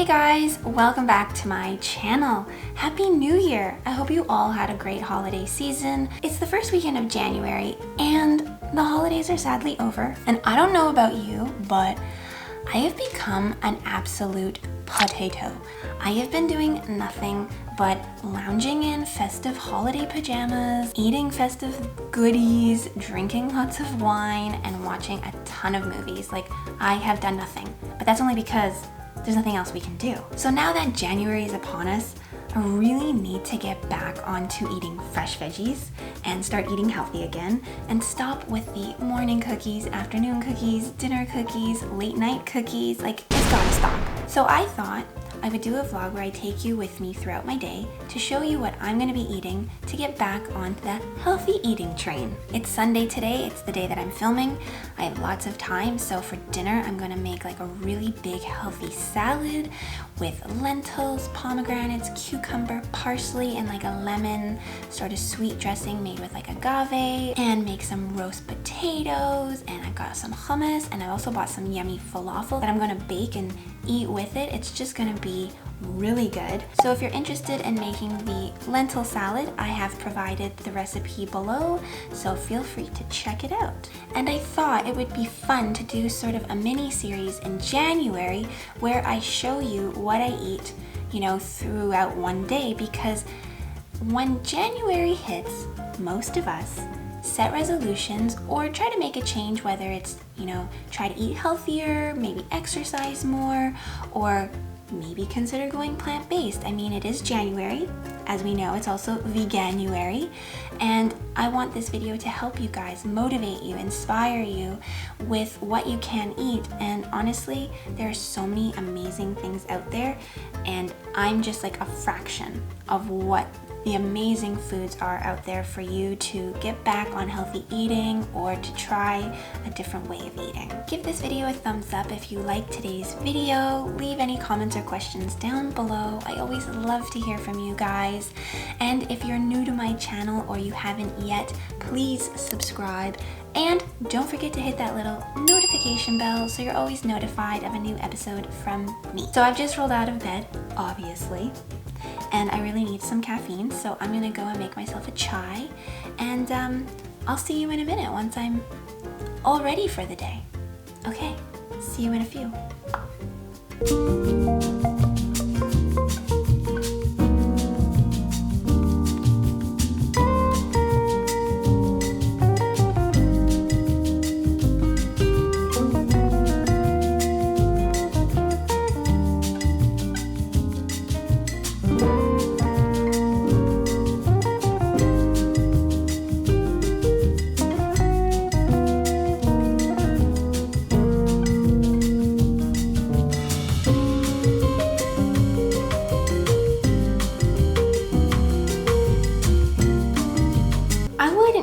Hey guys, welcome back to my channel. Happy New Year! I hope you all had a great holiday season. It's the first weekend of January and the holidays are sadly over. And I don't know about you, but I have become an absolute potato. I have been doing nothing but lounging in festive holiday pajamas, eating festive goodies, drinking lots of wine, and watching a ton of movies. Like, I have done nothing, but that's only because there's nothing else we can do. So now that January is upon us, I really need to get back onto eating fresh veggies and start eating healthy again and stop with the morning cookies, afternoon cookies, dinner cookies, late night cookies. Like, it's gotta stop. So I thought I would do a vlog where I take you with me throughout my day to show you what I'm gonna be eating to get back onto the healthy eating train. It's Sunday today, it's the day that I'm filming. I have lots of time, so for dinner I'm gonna make like a really big healthy salad with lentils, pomegranates, cucumber, parsley, and like a lemon sort of sweet dressing made with like agave, and make some roast potatoes, and I got some hummus, and I also bought some yummy falafel that I'm gonna bake and eat with it. It's just gonna be really good. So if you're interested in making the lentil salad, I have provided the recipe below, so feel free to check it out. And I thought it would be fun to do sort of a mini series in January where I show you what I eat, you know, throughout one day, because when January hits, most of us set resolutions or try to make a change, whether it's, you know, try to eat healthier, maybe exercise more, or maybe consider going plant-based. I mean, it is January. As we know, it's also Veganuary. And I want this video to help you guys, motivate you, inspire you with what you can eat. And honestly, there are so many amazing things out there. And I'm just like a fraction of what the amazing foods are out there for you to get back on healthy eating or to try a different way of eating. Give this video a thumbs up if you like today's video. Leave any comments or questions down below. I always love to hear from you guys. And if you're new to my channel or you haven't yet, please subscribe. And don't forget to hit that little notification bell so you're always notified of a new episode from me. So I've just rolled out of bed, obviously, and I really need some caffeine, so I'm gonna go and make myself a chai, and I'll see you in a minute once I'm all ready for the day. Okay, see you in a few.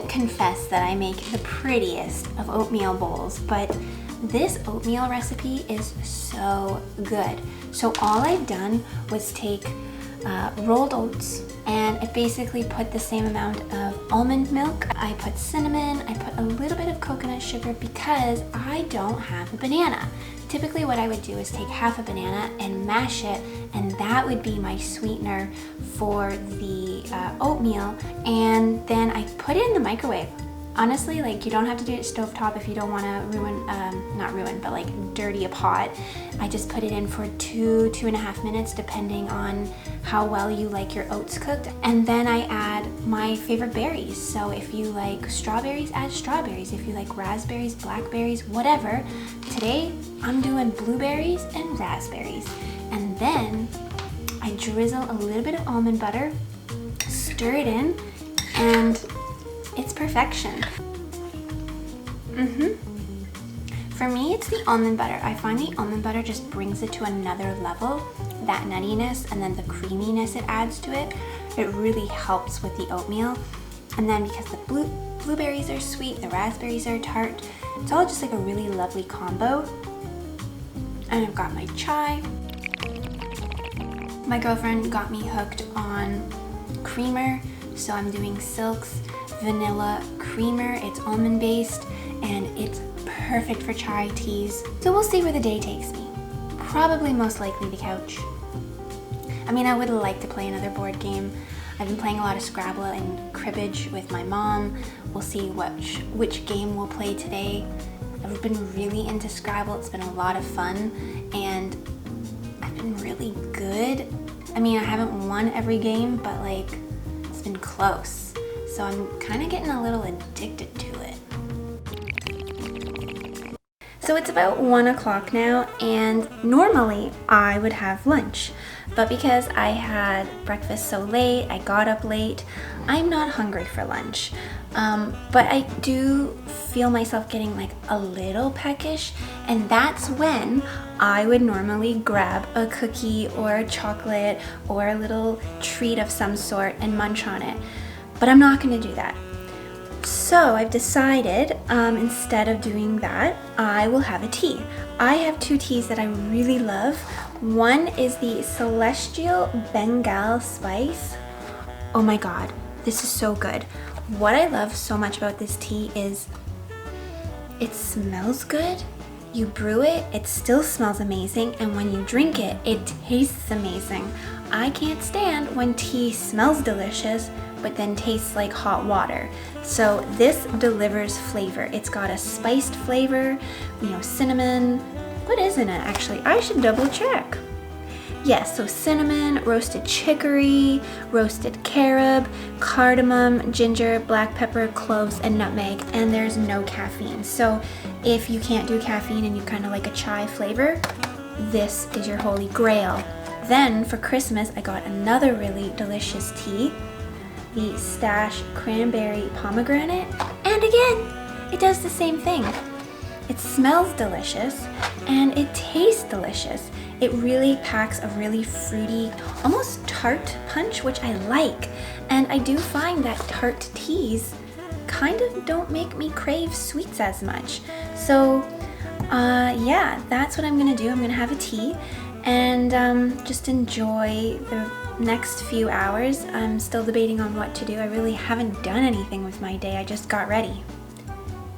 Confess that I make the prettiest of oatmeal bowls, but this oatmeal recipe is so good. So all I've done was take rolled oats, and I basically put the same amount of almond milk. I put cinnamon, I put a little bit of coconut sugar because I don't have a banana. Typically what I would do is take half a banana and mash it, and that would be my sweetener for the oatmeal, and then I put it in the microwave. Honestly, like, you don't have to do it stovetop if you don't want to not ruin, but like dirty a pot. I just put it in for 2.5 minutes, depending on how well you like your oats cooked. And then I add my favorite berries. So if you like strawberries, add strawberries. If you like raspberries, blackberries, whatever. Today, I'm doing blueberries and raspberries. And then I drizzle a little bit of almond butter, stir it in, and it's perfection. For me, it's the almond butter. I find the almond butter just brings it to another level. That nuttiness and then the creaminess it adds to it, it really helps with the oatmeal. And then because the blueberries are sweet, the raspberries are tart, it's all just like a really lovely combo. And I've got my chai. My girlfriend got me hooked on creamer, so I'm doing Silk's vanilla creamer. It's almond based and it's perfect for chai teas. So we'll see where the day takes me. probably most likely the couch. I mean, I would like to play another board game. I've been playing a lot of Scrabble and cribbage with my mom. We'll see which game we'll play today. I've been really into Scrabble. It's been a lot of fun and I've been really good. I mean, I haven't won every game, but like it's been close. So I'm kind of getting a little addicted to it. So it's about 1 o'clock now, and normally I would have lunch, but because I had breakfast so late, I got up late, I'm not hungry for lunch. But I do feel myself getting like a little peckish, and that's when I would normally grab a cookie or a chocolate or a little treat of some sort and munch on it. But I'm not gonna do that. So I've decided instead of doing that, I will have a tea. I have 2 teas that I really love. One is the Celestial Bengal Spice. Oh my God, this is so good. What I love so much about this tea is it smells good. You brew it, it still smells amazing, and when you drink it, it tastes amazing. I can't stand when tea smells delicious, but then tastes like hot water. So this delivers flavor. It's got a spiced flavor, you know, cinnamon. What is in it actually? I should double check. Yes, so cinnamon, roasted chicory, roasted carob, cardamom, ginger, black pepper, cloves, and nutmeg, and there's no caffeine. So if you can't do caffeine and you kind of like a chai flavor, this is your holy grail. Then for Christmas, I got another really delicious tea, the Stash Cranberry Pomegranate, and again, it does the same thing. It smells delicious and it tastes delicious. It really packs a really fruity, almost tart punch, which I like. And I do find that tart teas kind of don't make me crave sweets as much. So yeah, that's what I'm gonna do. I'm gonna have a tea and just enjoy the next few hours. I'm still debating on what to do. I really haven't done anything with my day. I just got ready,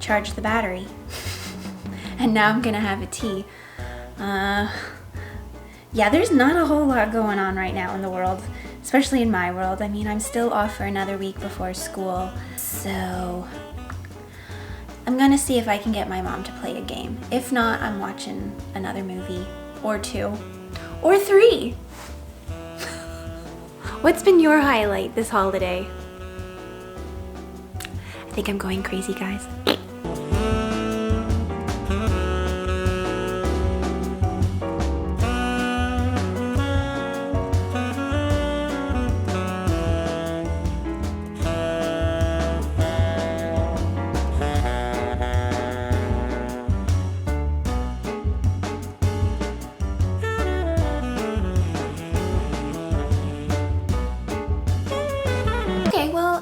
charged the battery, and now I'm gonna have a tea. Yeah, there's not a whole lot going on right now in the world, especially in my world. I mean, I'm still off for another week before school, so I'm gonna see if I can get my mom to play a game. If not, I'm watching another movie, or 2, or 3. What's been your highlight this holiday? I think I'm going crazy, guys.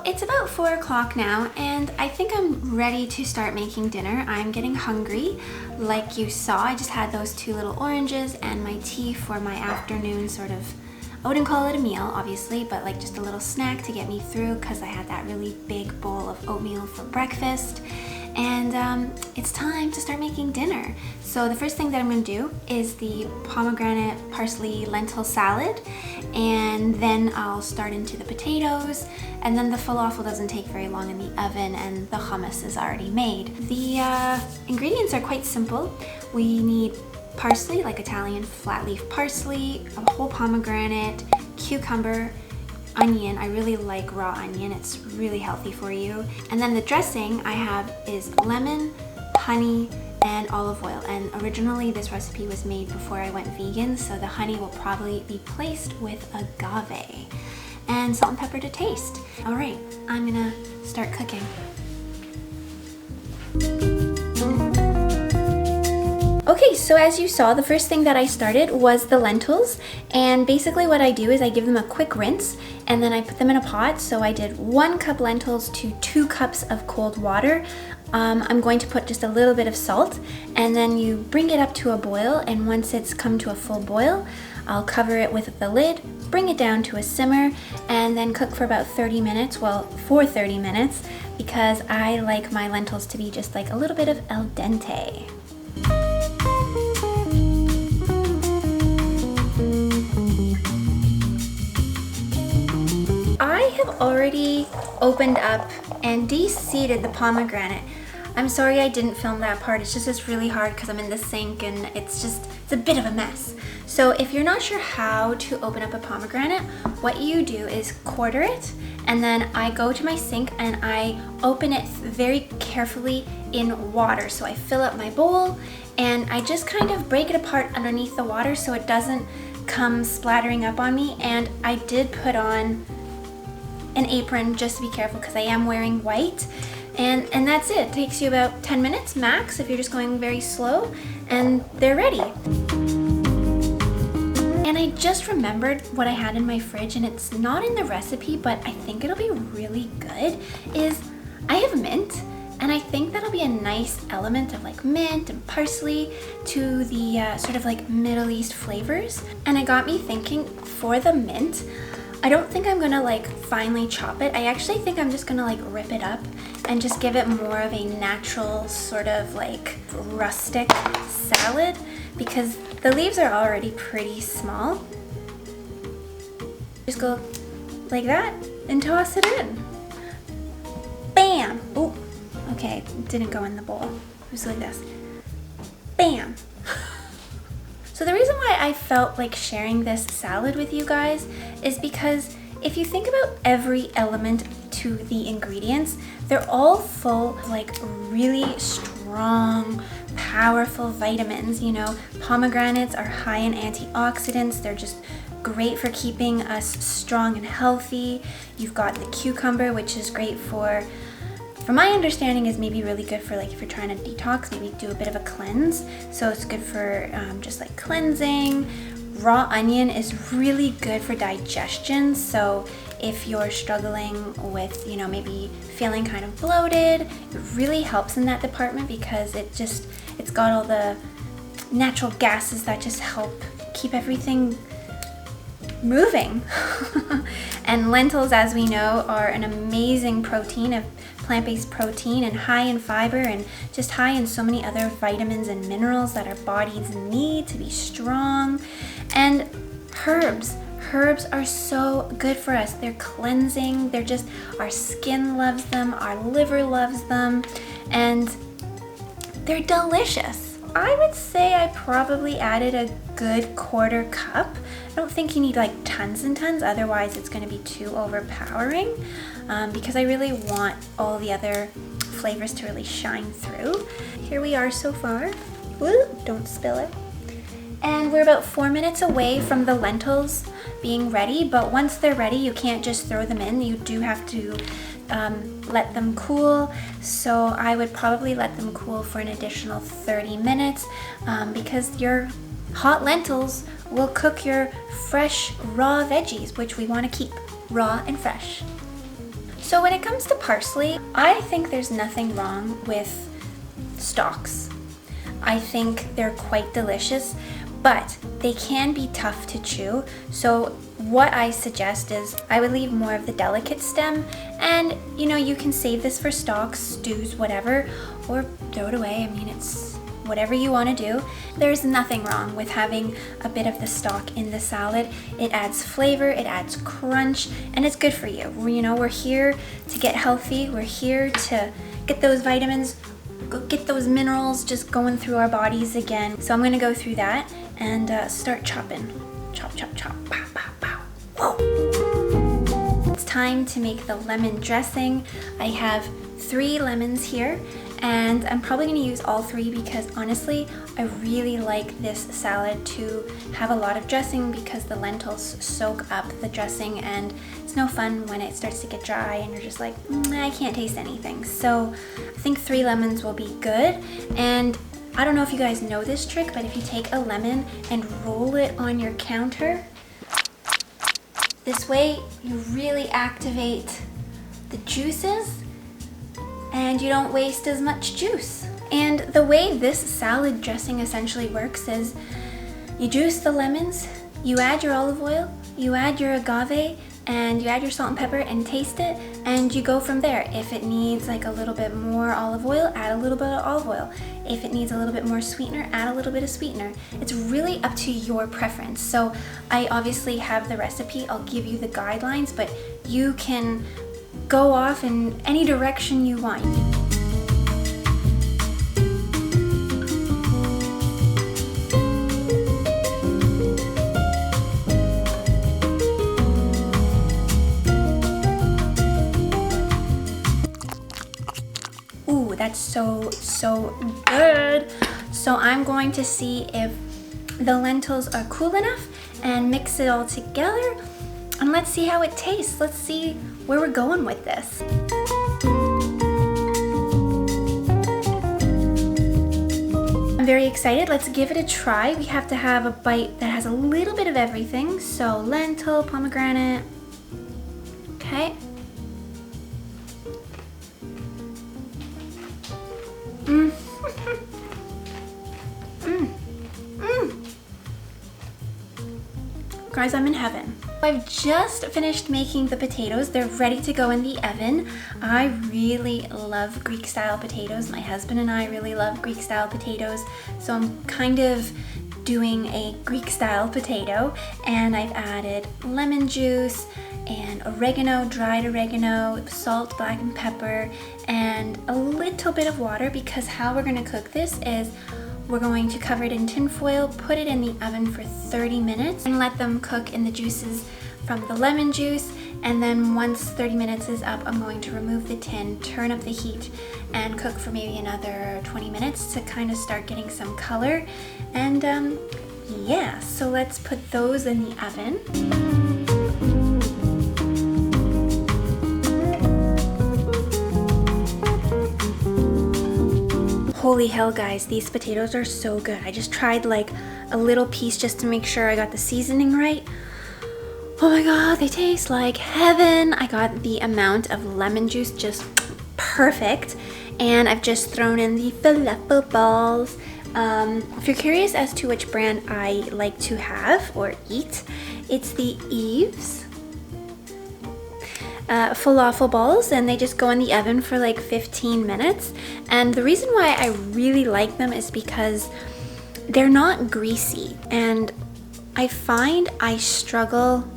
It's about 4 o'clock now, and I think I'm ready to start making dinner. I'm getting hungry. Like you saw, I just had those 2 little oranges and my tea for my afternoon sort of, I wouldn't call it a meal, obviously, but like just a little snack to get me through because I had that really big bowl of oatmeal for breakfast. And it's time to start making dinner. So the first thing that I'm gonna do is the Pomegranate Parsley Lentil Salad, and then I'll start into the potatoes, and then the falafel doesn't take very long in the oven, and the hummus is already made. The ingredients are quite simple. We need parsley, like Italian flat leaf parsley, a whole pomegranate, cucumber, onion. I really like raw onion. It's really healthy for you. And then the dressing I have is lemon, honey, and olive oil. And originally this recipe was made before I went vegan, so the honey will probably be placed with agave. And salt and pepper to taste. All right, I'm gonna start cooking. Okay, so as you saw, the first thing that I started was the lentils, and basically what I do is I give them a quick rinse and then I put them in a pot. So I did 1 cup lentils to 2 cups of cold water. I'm going to put just a little bit of salt, and then you bring it up to a boil, and once it's come to a full boil, I'll cover it with the lid, bring it down to a simmer, and then cook for about 30 minutes, well, for 30 minutes, because I like my lentils to be just like a little bit of al dente. have already opened up and de-seeded the pomegranate. I'm sorry I didn't film that part. It's really hard because I'm in the sink and it's a bit of a mess. So if you're not sure how to open up a pomegranate, what you do is quarter it, and then I go to my sink and I open it very carefully in water. So I fill up my bowl and I just kind of break it apart underneath the water so it doesn't come splattering up on me. And I did put on an apron just to be careful because I am wearing white. And that's it. It takes you about 10 minutes max if you're just going very slow, and they're ready. And I just remembered what I had in my fridge, and it's not in the recipe, but I think it'll be really good, is I have mint, and I think that'll be a nice element of like mint and parsley to the sort of like Middle East flavors. And it got me thinking, for the mint, I don't think I'm gonna like finely chop it. I actually think I'm just gonna like rip it up and just give it more of a natural sort of like rustic salad because the leaves are already pretty small. Just go like that and toss it in. Bam! Oh, okay, it didn't go in the bowl. It was like this. Bam! So the reason why I felt like sharing this salad with you guys is because if you think about every element to the ingredients, they're all full of like really strong, powerful vitamins. You know, pomegranates are high in antioxidants. They're just great for keeping us strong and healthy. You've got the cucumber, which is great for my understanding is maybe really good for like if you're trying to detox, maybe do a bit of a cleanse. So it's good for just like cleansing. Raw onion is really good for digestion. So if you're struggling with, you know, maybe feeling kind of bloated, it really helps in that department because it's got all the natural gases that just help keep everything moving. And lentils, as we know, are an amazing protein, a plant-based protein, and high in fiber and just high in so many other vitamins and minerals that our bodies need to be strong. And herbs are so good for us. They're cleansing. They're just, our skin loves them, our liver loves them, and they're delicious. I would say I probably added a good 1/4 cup. I don't think you need like tons and tons, otherwise it's going to be too overpowering because I really want all the other flavors to really shine through. Here we are so far. Woo, don't spill it. And we're about 4 minutes away from the lentils being ready, but once they're ready, you can't just throw them in. You do have to let them cool. So I would probably let them cool for an additional 30 minutes because your hot lentils will cook your fresh raw veggies, which we want to keep raw and fresh. So when it comes to parsley, I think there's nothing wrong with stalks. I think they're quite delicious, but they can be tough to chew. So what I suggest is I would leave more of the delicate stem, and you know, you can save this for stalks, stews, whatever, or throw it away. I mean, it's whatever you want to do. There's nothing wrong with having a bit of the stalk in the salad. It adds flavor, it adds crunch, and it's good for you. We're here to get healthy. We're here to get those vitamins, get those minerals just going through our bodies again. So I'm gonna go through that and start chopping. Chop, chop, chop, pow, pow, pow. Whoa. It's time to make the lemon dressing. I have 3 lemons here, and I'm probably gonna use all 3 because honestly, I really like this salad to have a lot of dressing because the lentils soak up the dressing, and it's no fun when it starts to get dry and you're just like, I can't taste anything. So I think 3 lemons will be good. And I don't know if you guys know this trick, but if you take a lemon and roll it on your counter, this way you really activate the juices and you don't waste as much juice. And the way this salad dressing essentially works is you juice the lemons, you add your olive oil, you add your agave, and you add your salt and pepper and taste it, and you go from there. If it needs like a little bit more olive oil, add a little bit of olive oil. If it needs a little bit more sweetener, add a little bit of sweetener. It's really up to your preference. So I obviously have the recipe, I'll give you the guidelines, but you can go off in any direction you want. Ooh, that's so good. So I'm going to see if the lentils are cool enough and mix it all together, and let's see how it tastes. Let's see where we're going with this. I'm very excited. Let's give it a try. We have to have a bite that has a little bit of everything. So lentil, pomegranate. Okay. Guys, I'm in heaven. I've just finished making the potatoes. They're ready to go in the oven. I really love Greek style potatoes. My husband and I really love Greek style potatoes. So I'm kind of doing a Greek style potato, and I've added lemon juice and oregano, dried oregano, salt, black and pepper, and a little bit of water, because how we're gonna cook this is we're going to cover it in tin foil, put it in the oven for 30 minutes and let them cook in the juices from the lemon juice. And then once 30 minutes is up, I'm going to remove the tin, turn up the heat, and cook for maybe another 20 minutes to kind of start getting some color. And yeah, so let's put those in the oven. Holy hell, guys, these potatoes are so good. I just tried like a little piece just to make sure I got the seasoning right. Oh my god, they taste like heaven. I got the amount of lemon juice just perfect. And I've just thrown in the falafel balls. If you're curious as to which brand I like to have or eat, it's the Eve's falafel balls, and they just go in the oven for like 15 minutes. And the reason why I really like them is because they're not greasy, and I find I struggle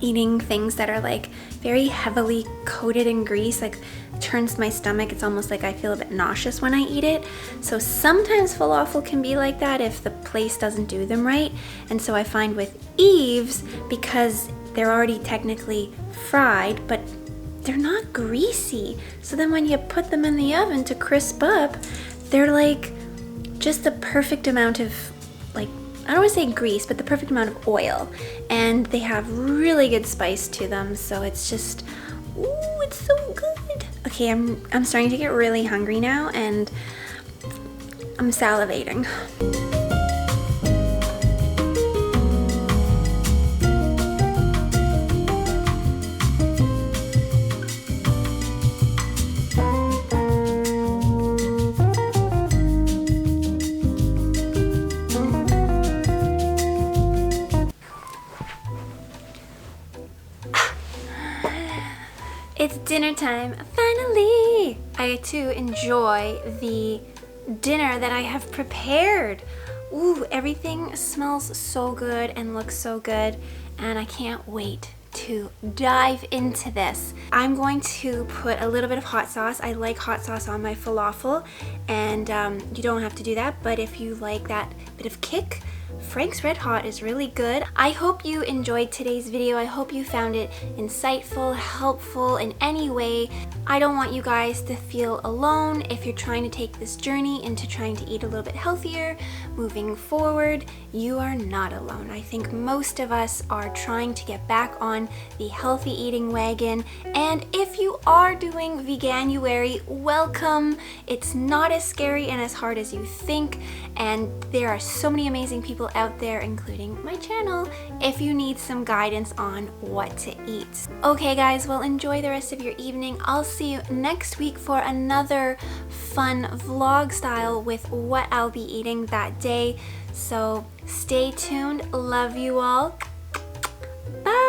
eating things that are like very heavily coated in grease. Like, it turns my stomach. It's almost like I feel a bit nauseous when I eat it. So sometimes falafel can be like that if the place doesn't do them right. And so I find with Eve's, because they're already technically fried, but they're not greasy. So then when you put them in the oven to crisp up, they're like just the perfect amount of, like, I don't want to say grease, but the perfect amount of oil. And they have really good spice to them. So it's just, ooh, it's so good. Okay, I'm starting to get really hungry now, and I'm salivating. It's dinner time, finally! I get to enjoy the dinner that I have prepared. Ooh, everything smells so good and looks so good, and I can't wait to dive into this. I'm going to put a little bit of hot sauce. I like hot sauce on my falafel, and you don't have to do that, but if you like that bit of kick, Frank's Red Hot is really good. I hope you enjoyed today's video. I hope you found it insightful, helpful in any way. I don't want you guys to feel alone if you're trying to take this journey into trying to eat a little bit healthier moving forward. You are not alone. I think most of us are trying to get back on the healthy eating wagon, and if you are doing Veganuary, welcome. It's not as scary and as hard as you think, and there are so many amazing people out there, including my channel, if you need some guidance on what to eat. Okay guys, well, enjoy the rest of your evening. I'll see you next week for another fun vlog style with what I'll be eating that day. So stay tuned. Love you all. Bye.